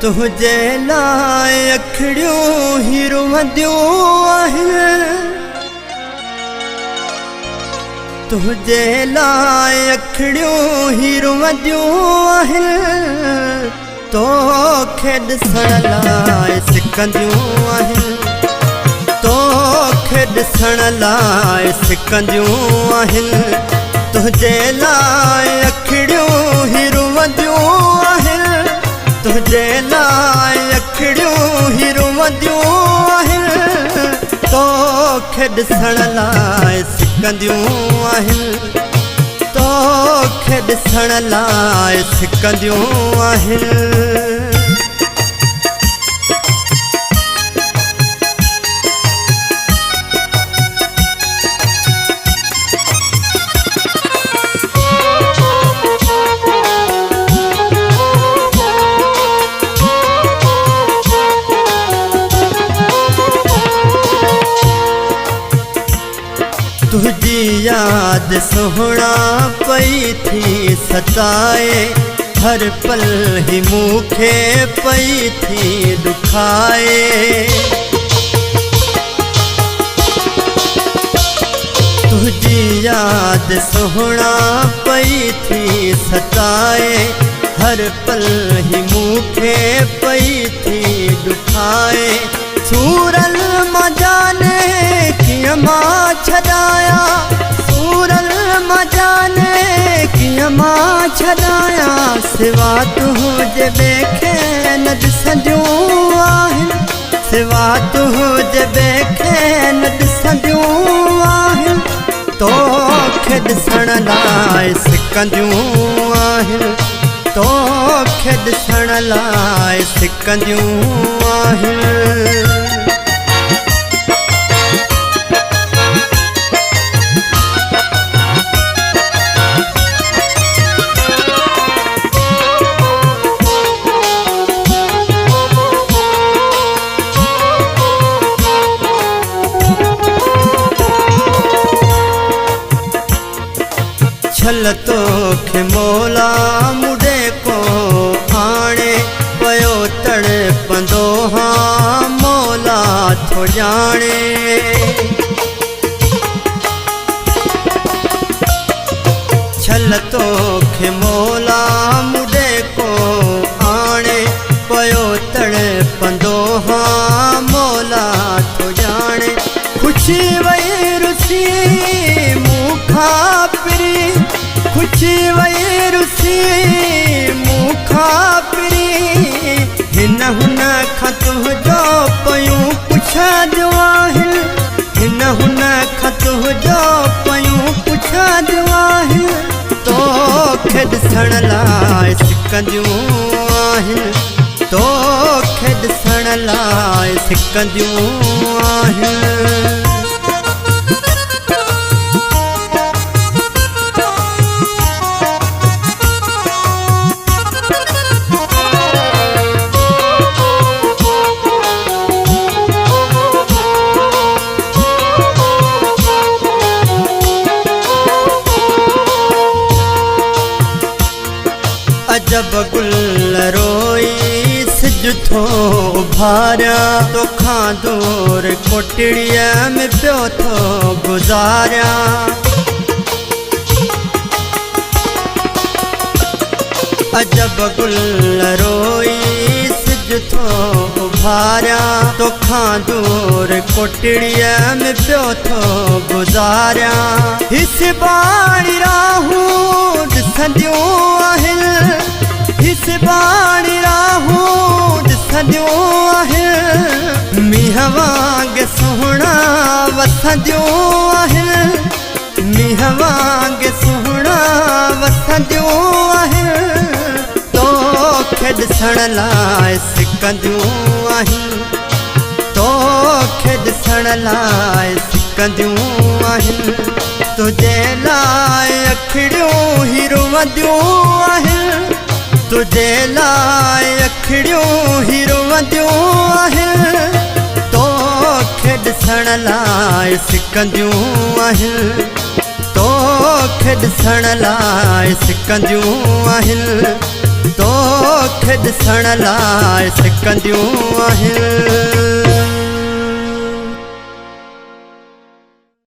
तुझे लाइ अखिड़ियूं ही रुवंदियूं आहिनि तुझे लाइ अखिड़ियूं ही रुवंदियूं आहिनि तोखे ॾिसण लाइ सिकंदियूं आहिनि तोखे ॾिसण लाइ सिकंदियूं आहिनि तुझे लाइ अखिड़ियूं ही रुवंदियूं आहिनि तुझे लाइ अखिड़ियूं ही रुवंदियूं आहिनि तोखे ॾिसण लाइ सिकंदियूं आहिनि तोखे ॾिसण लाइ सिकंदियूं आहिनि तुझी याद सोहणा पई थी सताए हर पल ही मूंखे पई थी दुखाए तुझी याद सोहणा पई थी सताए हर पल ही मूंखे पई थी दुखाए सूरल मां जाने कीअं मां छॾाया सूरल मां जाने कीअं मां छॾाया सिवा तुंहिंजे ॿिए खे न ॾिसंदियूं आहिनि सिवा तुंहिंजे ॿिए खे न ॾिसंदियूं आहिनि तोखे ॾिसण लाइ सिकंदियूं आहिनि तोखे ॾिसण लाइ सिकंदियूं आहिनि छल तोखे मौला मुॾे को आणे पियो तड़पंदो हाँ मौला थो ॼाणे छल तोखे मौला मुॾे को आणे पियो तड़पंदो हाँ मौला थो ॼाणे खुशी वई रुसी मूंखां पिरी खुशी वई रुसी मूंखां पिरी हिन हुन खां तुंहिंजो पयूं पुछंदियूं आहिनि हिन हुन खां तुंहिंजो पयूं पुछंदियूं आहिनि तोखे ॾिसण लाइ सिकंदियूं आहिनि तोखे ॾिसण लाइ सिकंदियूं आहिनि जब गुल रोई सिज थो उभारिया तोखां दूर कोटड़ीअ में पियो थो गुज़ारिया अजब गुल रोई सिज थो उभारिया तोखां दूर कोटड़ीअ में पियो थो गुज़ारिया हिस बाणी राहूं ॾिसंदियूं आहिनि हिस बाणी राहूं ॾिसंदियूं आहिनि मींहं वांगुरु सुहिणा वसंदियूं आहिनि मींहं वांगुरु सुहिणा वसंदियूं आहिनि तोखे ॾिसण लाइ सिकंदियूं आहिनि तोखे ॾिसण लाइ सिकंदियूं आहिनि तुझे लाइ अखिड़ियूं ही रुवंदियूं आहिनि तुझे लाइ अखिड़ियूं ही रुवंदियूं आहिनि तोखे ॾिसण लाइ सिकंदियूं आहिनि तोखे ॾिसण लाइ सिकंदियूं आहिनि तोखे ॾिसण लाइ सिकंदियूं आहिनि।